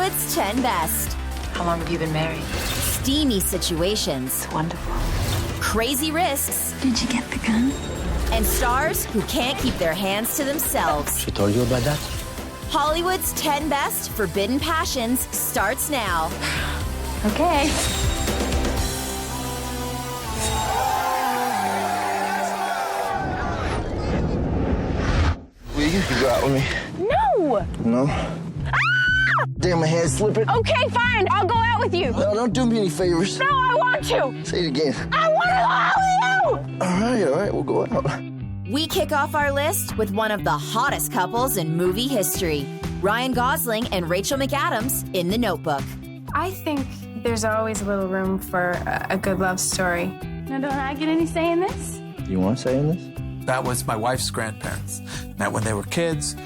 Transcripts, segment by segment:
Hollywood's 10 Best. How long have you been married? Steamy situations. It's wonderful. Crazy risks. Did you get the gun? And stars who can't keep their hands to themselves. She told you about that? Hollywood's 10 Best Forbidden Passions starts now. Okay. Will you go out with me? No! No? Damn, my hand's slipping. Okay, fine. I'll go out with you. No, don't do me any favors. No, I want to. Say it again. I want to go out with you. All right, we'll go out. We kick off our list with one of the hottest couples in movie history, Ryan Gosling and Rachel McAdams in The Notebook. I think there's always a little room for a good love story. Now, don't I get any say in this? You want to say in this? That was my wife's grandparents. Met when they were kids.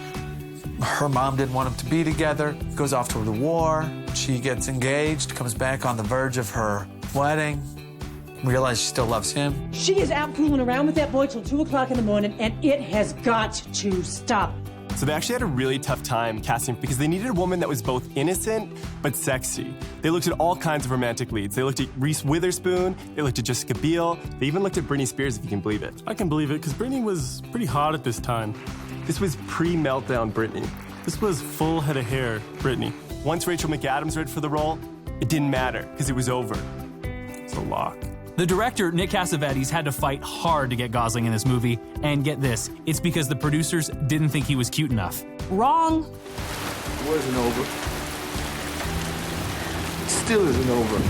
Her mom didn't want them to be together. Goes off to the war. She gets engaged, comes back on the verge of her wedding. Realizes she still loves him. She is out fooling around with that boy till 2 o'clock in the morning, and it has got to stop. So they actually had a really tough time casting because they needed a woman that was both innocent but sexy. They looked at all kinds of romantic leads. They looked at Reese Witherspoon, they looked at Jessica Biel, they even looked at Britney Spears, if you can believe it. I can believe it, because Britney was pretty hot at this time. This was pre-meltdown Britney. This was full head of hair Britney. Once Rachel McAdams read for the role, it didn't matter, because it was over. It's a lock. The director, Nick Cassavetes, had to fight hard to get Gosling in this movie, and get this, it's because the producers didn't think he was cute enough. Wrong. It wasn't over. It still isn't over.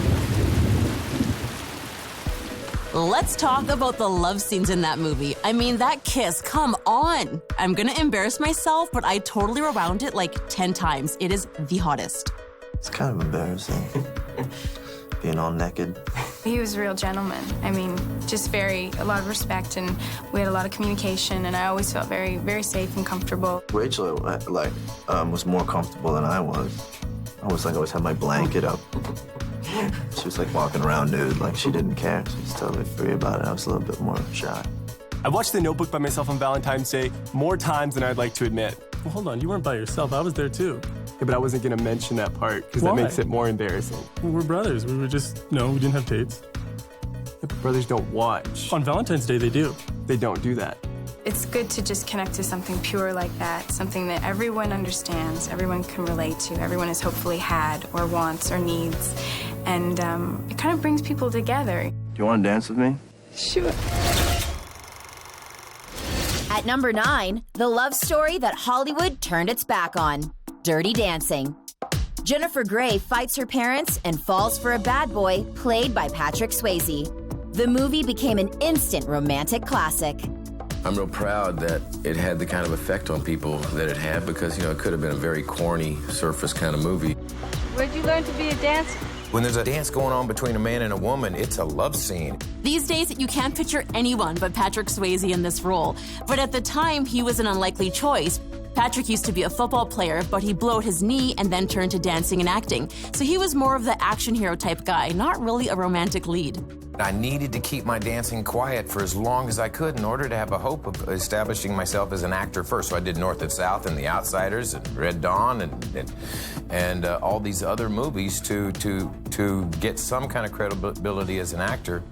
Let's talk about the love scenes in that movie. I mean, that kiss, come on. I'm gonna embarrass myself, but I totally rewound it like 10 times. It is the hottest. It's kind of embarrassing. Being all naked. He was a real gentleman. I mean, just a lot of respect, and we had a lot of communication, and I always felt very, very safe and comfortable. Rachel, was more comfortable than I was. I always had my blanket up. She was walking around nude, she didn't care. She was totally free about it. I was a little bit more shy. I watched The Notebook by myself on Valentine's Day more times than I'd like to admit. Well, hold on, you weren't by yourself. I was there too. Yeah, but I wasn't gonna mention that part, because that makes it more embarrassing. We're brothers. We were just, we didn't have dates. Yeah, but brothers don't watch. On Valentine's Day, they do. They don't do that. It's good to just connect to something pure like that, something that everyone understands, everyone can relate to, everyone has hopefully had or wants or needs, and it kind of brings people together. Do you want to dance with me? Sure. At number 9, the love story that Hollywood turned its back on, Dirty Dancing. Jennifer Grey fights her parents and falls for a bad boy played by Patrick Swayze. The movie became an instant romantic classic. I'm real proud that it had the kind of effect on people that it had because, it could have been a very corny, surface kind of movie. Where'd you learn to be a dancer? When there's a dance going on between a man and a woman, it's a love scene. These days, you can't picture anyone but Patrick Swayze in this role. But at the time, he was an unlikely choice. Patrick used to be a football player, but he blew out his knee and then turned to dancing and acting. So he was more of the action hero type guy, not really a romantic lead. I needed to keep my dancing quiet for as long as I could in order to have a hope of establishing myself as an actor first. So I did North and South and The Outsiders and Red Dawn and all these other movies to get some kind of credibility as an actor,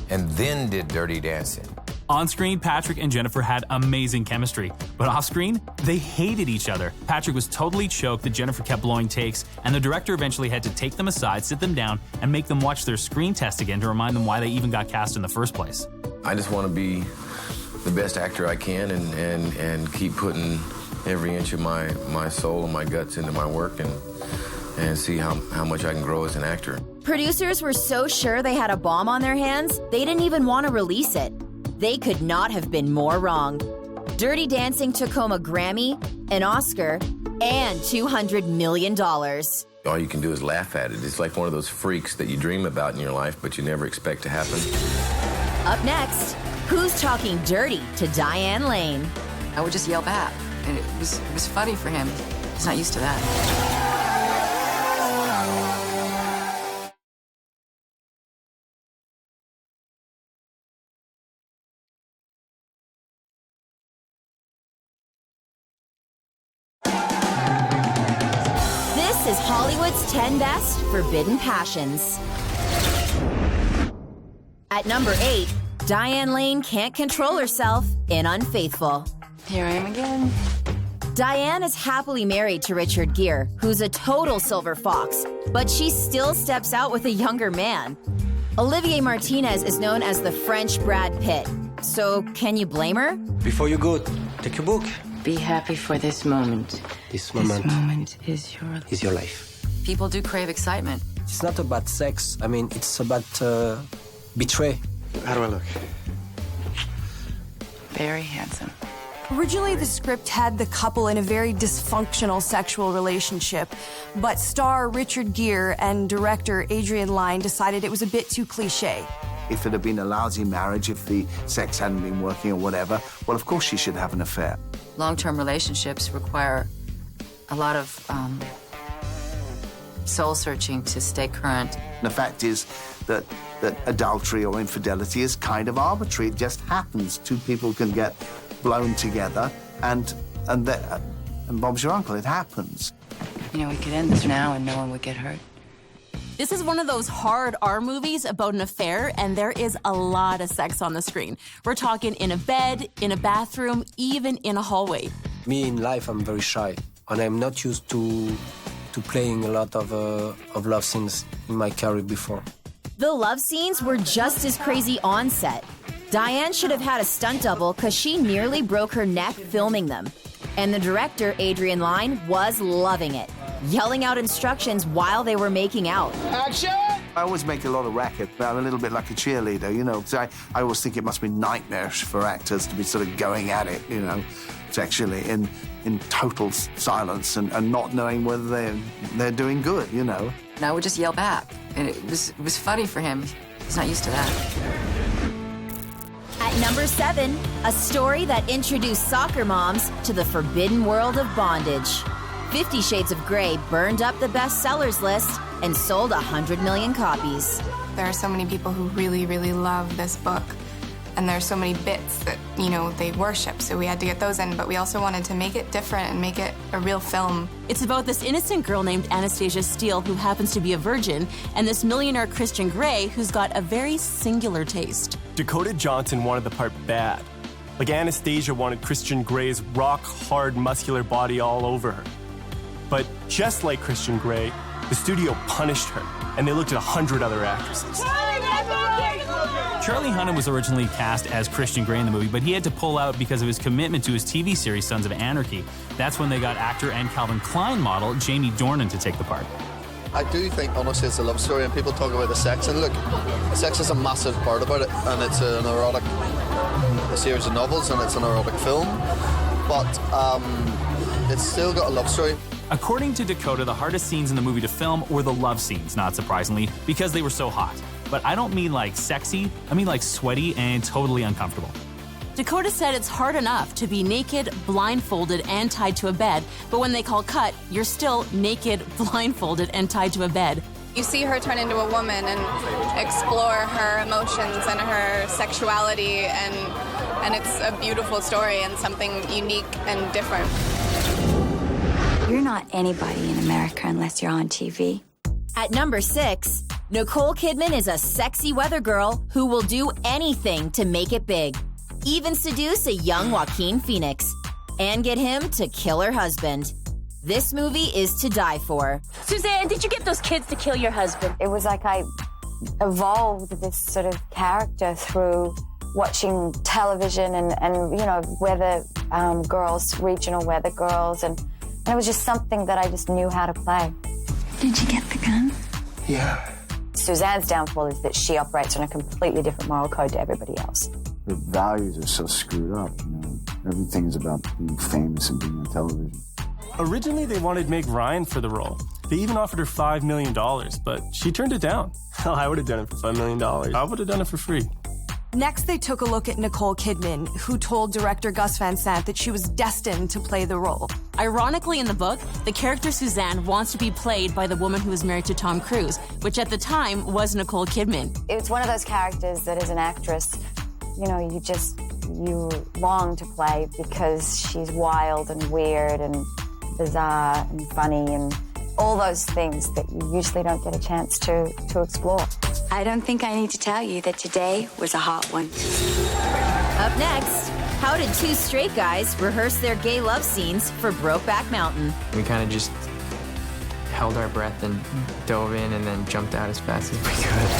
and then did Dirty Dancing. On screen, Patrick and Jennifer had amazing chemistry, but off screen, they hated each other. Patrick was totally choked that Jennifer kept blowing takes, and the director eventually had to take them aside, sit them down, and make them watch their screen test again to remind them why they even got cast in the first place. I just want to be the best actor I can and keep putting every inch of my soul and my guts into my work and see how much I can grow as an actor. Producers were so sure they had a bomb on their hands, they didn't even want to release it. They could not have been more wrong. Dirty Dancing took home a Grammy, an Oscar, and $200 million. All you can do is laugh at it. It's like one of those freaks that you dream about in your life, but you never expect to happen. Up next, who's talking dirty to Diane Lane? I would just yell back, and it was funny for him. He's not used to that. This is Hollywood's 10 Best Forbidden Passions. At number 8, Diane Lane can't control herself in Unfaithful. Here I am again. Diane is happily married to Richard Gere, who's a total silver fox, but she still steps out with a younger man. Olivier Martinez is known as the French Brad Pitt. So can you blame her? Before you go, take your book. Be happy for this moment. This moment is your life. People do crave excitement. It's not about sex. I mean, it's about betray. How do I look? Very handsome. Originally, the script had the couple in a very dysfunctional sexual relationship, but star Richard Gere and director Adrian Lyne decided it was a bit too cliche. If it had been a lousy marriage, if the sex hadn't been working or whatever, well, of course she should have an affair. Long-term relationships require a lot of soul-searching to stay current. The fact is that adultery or infidelity is kind of arbitrary. It just happens. Two people can get blown together, and Bob's your uncle. It happens. You know, we could end this now and no one would get hurt. This is one of those hard R movies about an affair, and there is a lot of sex on the screen. We're talking in a bed, in a bathroom, even in a hallway. Me, in life, I'm very shy, and I'm not used to playing a lot of love scenes in my career before. The love scenes were just as crazy on set. Diane should have had a stunt double because she nearly broke her neck filming them. And the director, Adrian Lyne, was loving it, yelling out instructions while they were making out. Action! I always make a lot of racket, but I'm a little bit like a cheerleader, you know. I always think it must be nightmarish for actors to be sort of going at it, you know, sexually in total silence and not knowing whether they're doing good, you know. And I would just yell back. And it was funny for him. He's not used to that. At number 7, a story that introduced soccer moms to the forbidden world of bondage. 50 Shades of Grey burned up the bestsellers list and sold 100 million copies. There are so many people who really, really love this book. And there's so many bits that, you know, they worship, so we had to get those in, but we also wanted to make it different and make it a real film. It's about this innocent girl named Anastasia Steele who happens to be a virgin, and this millionaire Christian Grey who's got a very singular taste. Dakota Johnson wanted the part bad. Like Anastasia wanted Christian Grey's rock-hard, muscular body all over her. But just like Christian Grey, the studio punished her, and they looked at 100 other actresses. Charlie Hunnam was originally cast as Christian Grey in the movie, but he had to pull out because of his commitment to his TV series Sons of Anarchy. That's when they got actor and Calvin Klein model Jamie Dornan to take the part. I do think, honestly, it's a love story, and people talk about the sex, and look, sex is a massive part about it, and it's an erotic series of novels, and it's an erotic film, but it's still got a love story. According to Dakota, the hardest scenes in the movie to film were the love scenes, not surprisingly, because they were so hot. But I don't mean like sexy, I mean like sweaty and totally uncomfortable. Dakota said it's hard enough to be naked, blindfolded, and tied to a bed, but when they call cut, you're still naked, blindfolded, and tied to a bed. You see her turn into a woman and explore her emotions and her sexuality, and it's a beautiful story and something unique and different. You're not anybody in America unless you're on TV. At number 6, Nicole Kidman is a sexy weather girl who will do anything to make it big. Even seduce a young Joaquin Phoenix and get him to kill her husband. This movie is to die for. Suzanne, did you get those kids to kill your husband? It was like I evolved this sort of character through watching television and you know, weather girls, regional weather girls, and it was just something that I just knew how to play. Did you get the gun? Yeah. Suzanne's downfall is that she operates on a completely different moral code to everybody else. The values are so screwed up, you know. Everything's about being famous and being on television. Originally, they wanted Meg Ryan for the role. They even offered her $5 million, but she turned it down. Hell, I would have done it for $5 million. I would have done it for free. Next, they took a look at Nicole Kidman, who told director Gus Van Sant that she was destined to play the role. Ironically, in the book, the character Suzanne wants to be played by the woman who was married to Tom Cruise, which at the time was Nicole Kidman. It's one of those characters that as an actress, you know, you long to play because she's wild and weird and bizarre and funny, and all those things that you usually don't get a chance to explore. I don't think I need to tell you that today was a hot one. Up next, how did two straight guys rehearse their gay love scenes for Brokeback Mountain? We kind of just held our breath and dove in and then jumped out as fast as we could.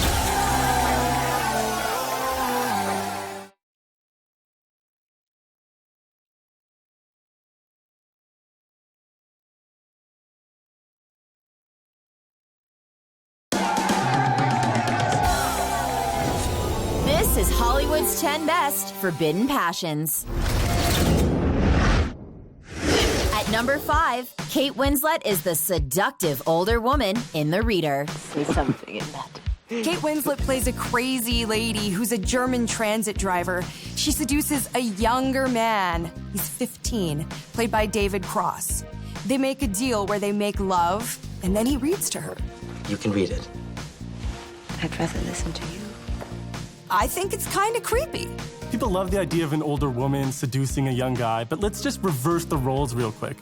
This is Hollywood's 10 Best Forbidden Passions. At number 5, Kate Winslet is the seductive older woman in The Reader. See something in that. Kate Winslet plays a crazy lady who's a German transit driver. She seduces a younger man. He's 15, played by David Cross. They make a deal where they make love, and then he reads to her. You can read it. I'd rather listen to you. I think it's kind of creepy. People love the idea of an older woman seducing a young guy, but let's just reverse the roles real quick.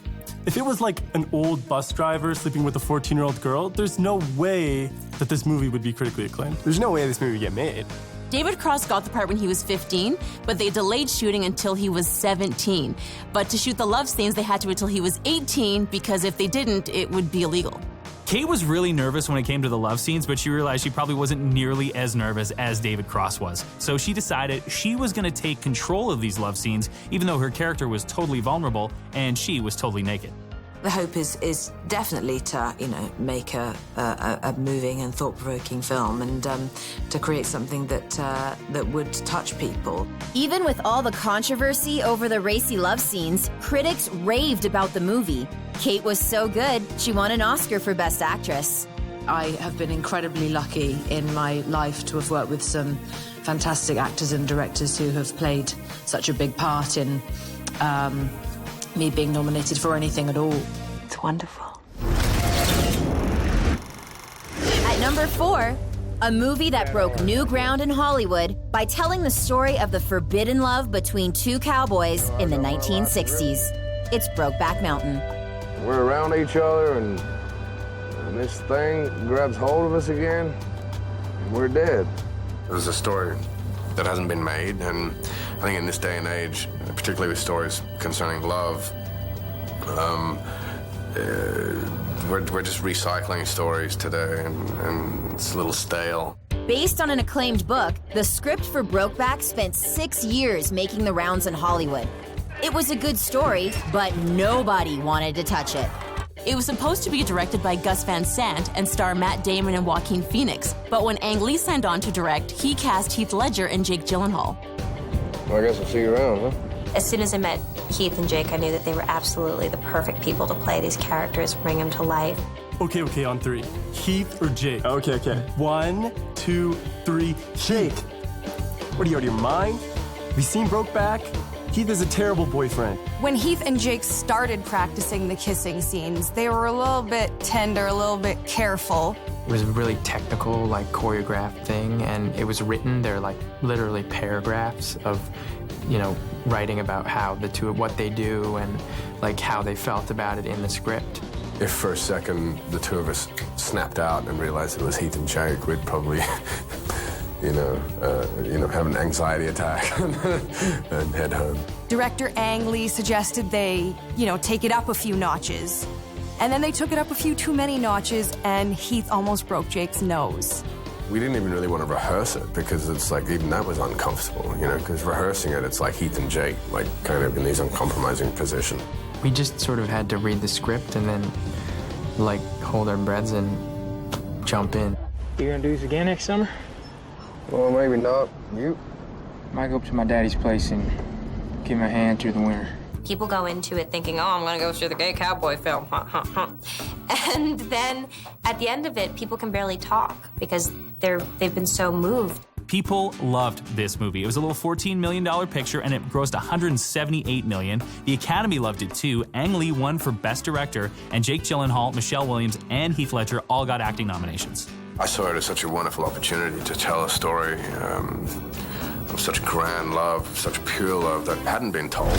If it was like an old bus driver sleeping with a 14-year-old girl, there's no way that this movie would be critically acclaimed. There's no way this movie would get made. David Cross got the part when he was 15, but they delayed shooting until he was 17. But to shoot the love scenes, they had to wait until he was 18, because if they didn't, it would be illegal. Kate was really nervous when it came to the love scenes, but she realized she probably wasn't nearly as nervous as David Cross was. So she decided she was going to take control of these love scenes, even though her character was totally vulnerable and she was totally naked. The hope is definitely to, make a moving and thought-provoking film and to create something that would touch people. Even with all the controversy over the racy love scenes, critics raved about the movie. Kate was so good, she won an Oscar for Best Actress. I have been incredibly lucky in my life to have worked with some fantastic actors and directors who have played such a big part in me being nominated for anything at all. It's wonderful. At number 4, a movie that broke new ground in Hollywood by telling the story of the forbidden love between two cowboys in the 1960s. It's Brokeback Mountain. We're around each other and this thing grabs hold of us again, and we're dead. It was a story that hasn't been made, and I think in this day and age, particularly with stories concerning love, we're just recycling stories today, and it's a little stale. Based on an acclaimed book, the script for Brokeback spent 6 years making the rounds in Hollywood. It was a good story, but nobody wanted to touch it. It was supposed to be directed by Gus Van Sant and star Matt Damon and Joaquin Phoenix. But when Ang Lee signed on to direct, he cast Heath Ledger and Jake Gyllenhaal. Well, I guess I'll see you around, huh? As soon as I met Heath and Jake, I knew that they were absolutely the perfect people to play these characters, bring them to life. Okay, on 3. Heath or Jake? Okay. 1, 2, 3, Jake! What are you out of your mind? Have you seen Brokeback? Heath is a terrible boyfriend. When Heath and Jake started practicing the kissing scenes, they were a little bit tender, a little bit careful. It was a really technical, choreographed thing, and it was written. They're literally paragraphs of, writing about how what they do and how they felt about it in the script. If for a second the two of us snapped out and realized it was Heath and Jake, we'd probably, have an anxiety attack and head home. Director Ang Lee suggested they, take it up a few notches. And then they took it up a few too many notches, and Heath almost broke Jake's nose. We didn't even really want to rehearse it because it's even that was uncomfortable, because rehearsing it, it's like Heath and Jake, kind of in these uncompromising positions. We just sort of had to read the script and then, hold our breaths and jump in. You gonna do this again next summer? Well, maybe not. You? Might go up to my daddy's place and give him a hand through the winter. People go into it thinking, I'm going to go through the gay cowboy film. And then at the end of it, people can barely talk because they've been so moved. People loved this movie. It was a little $14 million picture, and it grossed $178 million. The Academy loved it too. Ang Lee won for Best Director, and Jake Gyllenhaal, Michelle Williams, and Heath Ledger all got acting nominations. I saw it as such a wonderful opportunity to tell a story of such grand love, such pure love that hadn't been told.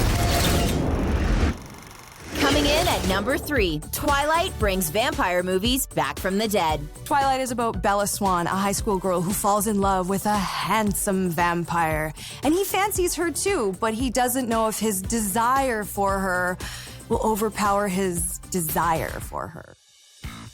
Coming Coming in at number 3, Twilight brings vampire movies back from the dead. Twilight is about Bella Swan, a high school girl who falls in love with a handsome vampire. And he fancies her too, but he doesn't know if his desire for her will overpower his desire for her.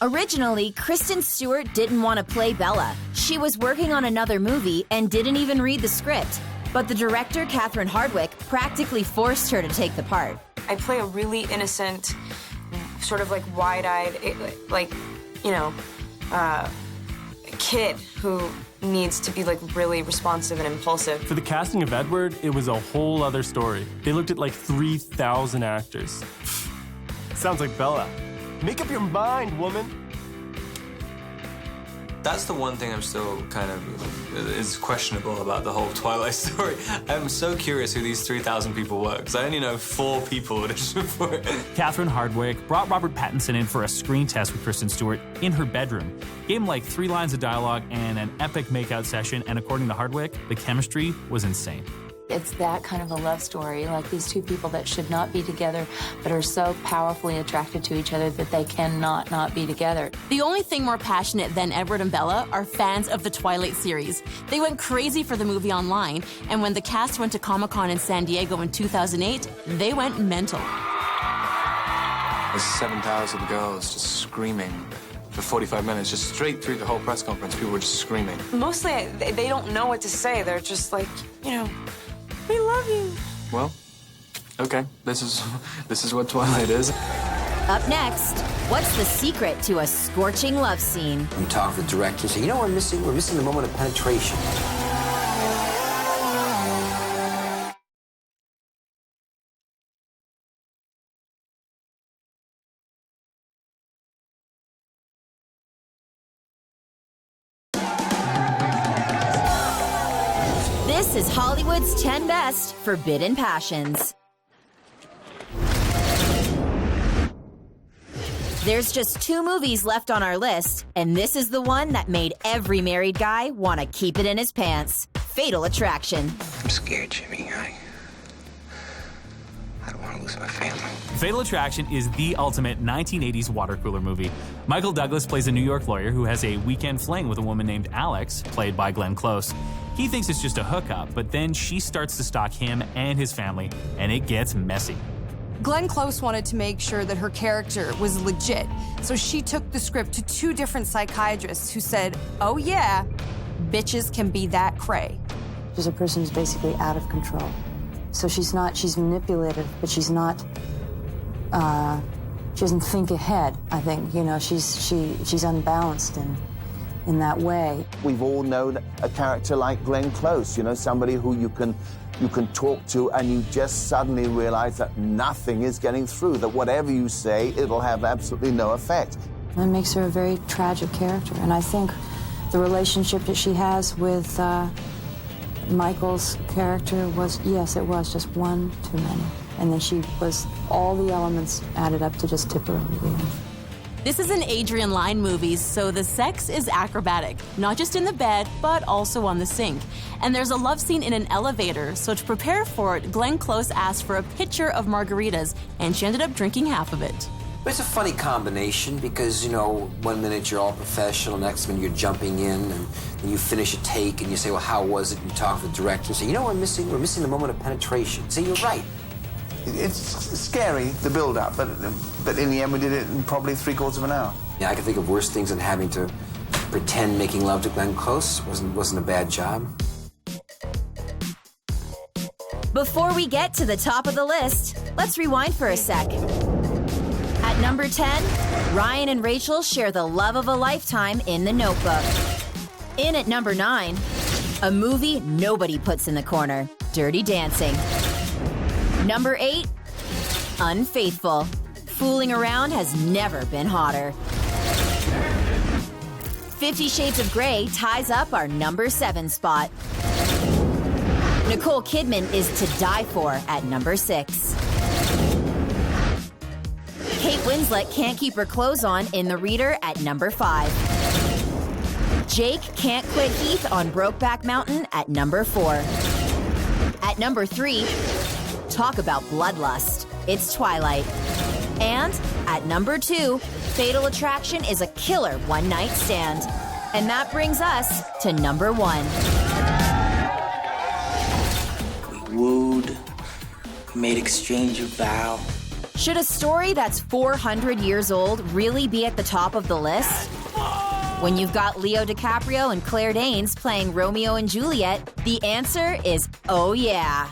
Originally, Kristen Stewart didn't want to play Bella. She was working on another movie and didn't even read the script. But the director, Catherine Hardwicke, practically forced her to take the part. I play a really innocent, sort of like wide-eyed, kid who needs to be like really responsive and impulsive. For the casting of Edward, it was a whole other story. They looked at like 3,000 actors. Sounds like Bella. Make up your mind, woman. That's the one thing I'm still kind of is questionable about the whole Twilight story. I'm so curious who these 3,000 people were, because I only know 4 people auditioned for it. Catherine Hardwicke brought Robert Pattinson in for a screen test with Kristen Stewart in her bedroom. Gave him like 3 lines of dialogue and an epic makeout session, and according to Hardwicke, the chemistry was insane. It's that kind of a love story, like these two people that should not be together, but are so powerfully attracted to each other that they cannot not be together. The only thing more passionate than Edward and Bella are fans of the Twilight series. They went crazy for the movie online, and when the cast went to Comic-Con in San Diego in 2008, they went mental. There's 7,000 girls just screaming for 45 minutes, just straight through the whole press conference. People were just screaming. Mostly, they don't know what to say. They're just like, we love you. Well, okay, this is what Twilight is. Up next, what's the secret to a scorching love scene? You talk to the director and say, you know what we're missing? We're missing the moment of penetration. This is Hollywood's 10 Best Forbidden Passions. There's just 2 movies left on our list, and this is the one that made every married guy want to keep it in his pants. Fatal Attraction. I'm scared, Jimmy. I don't want to lose my family. Fatal Attraction is the ultimate 1980s water cooler movie. Michael Douglas plays a New York lawyer who has a weekend fling with a woman named Alex, played by Glenn Close. He thinks it's just a hookup, but then she starts to stalk him and his family, and it gets messy. Glenn Close wanted to make sure that her character was legit, so she took the script to 2 different psychiatrists who said, oh yeah, bitches can be that cray. She's a person who's basically out of control. So she's manipulative, but she's not, she doesn't think ahead, I think. She's unbalanced in that way. We've all known a character like Glenn Close, somebody who you can talk to and you just suddenly realize that nothing is getting through, that whatever you say, it'll have absolutely no effect. That makes her a very tragic character. And I think the relationship that she has with Michael's character was, yes, it was just one too many. And then she was, all the elements added up to just tip her over the end. This is an Adrian Lyne movie, so the sex is acrobatic, not just in the bed, but also on the sink. And there's a love scene in an elevator, so to prepare for it, Glenn Close asked for a pitcher of margaritas, and she ended up drinking half of it. But it's a funny combination because, one minute you're all professional, next minute you're jumping in, and then you finish a take and you say, well, how was it? And you talk to the director and say, we're missing the moment of penetration. Say, you're right. It's scary, the build-up, but in the end we did it in probably 3/4 of an hour. Yeah, I can think of worse things than having to pretend making love to Glenn Close. Wasn't a bad job. Before we get to the top of the list, let's rewind for a sec. At number 10, Ryan and Rachel share the love of a lifetime in The Notebook. In at number 9, a movie nobody puts in the corner, Dirty Dancing. Number 8, Unfaithful. Fooling around has never been hotter. 50 Shades of Grey ties up our number 7 spot. Nicole Kidman is to die for at number 6. Kate Winslet can't keep her clothes on in The Reader at number 5. Jake can't quit Heath on Brokeback Mountain at number 4. At number 3, talk about bloodlust. It's Twilight. And at number 2, Fatal Attraction is a killer one-night stand. And that brings us to number 1. We wooed, made exchange of vow. Should a story that's 400 years old really be at the top of the list? When you've got Leo DiCaprio and Claire Danes playing Romeo and Juliet, the answer is oh yeah.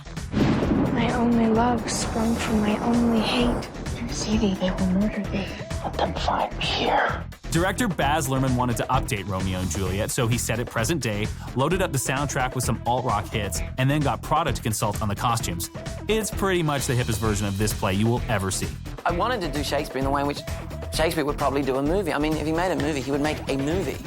My only love sprung from my only hate. Sadie, they will murder thee. Let them find me here. Director Baz Luhrmann wanted to update Romeo and Juliet, so he set it present day, loaded up the soundtrack with some alt-rock hits, and then got Prada to consult on the costumes. It's pretty much the hippest version of this play you will ever see. I wanted to do Shakespeare in the way in which Shakespeare would probably do a movie. I mean, if he made a movie, he would make a movie.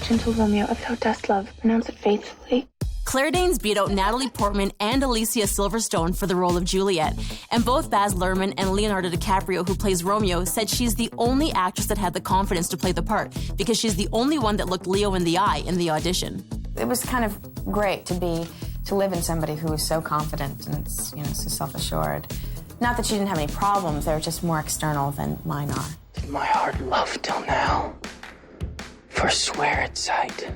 Gentle Romeo, if thou dost love, pronounce it faithfully. Claire Danes beat out Natalie Portman and Alicia Silverstone for the role of Juliet. And both Baz Luhrmann and Leonardo DiCaprio, who plays Romeo, said she's the only actress that had the confidence to play the part because she's the only one that looked Leo in the eye in the audition. It was kind of great to live in somebody who was so confident and so self-assured. Not that she didn't have any problems, they were just more external than mine are. Did my heart love till now? Forswear its sight.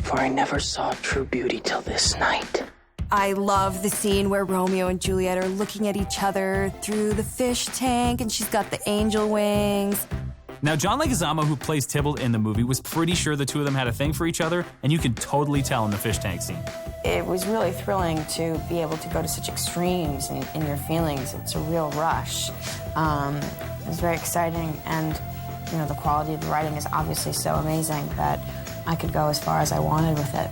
For I never saw true beauty till this night. I love the scene where Romeo and Juliet are looking at each other through the fish tank and she's got the angel wings. Now, John Leguizamo, who plays Tybalt in the movie, was pretty sure the two of them had a thing for each other, and you can totally tell in the fish tank scene. It was really thrilling to be able to go to such extremes in your feelings. It's a real rush. It was very exciting, and the quality of the writing is obviously so amazing that I could go as far as I wanted with it.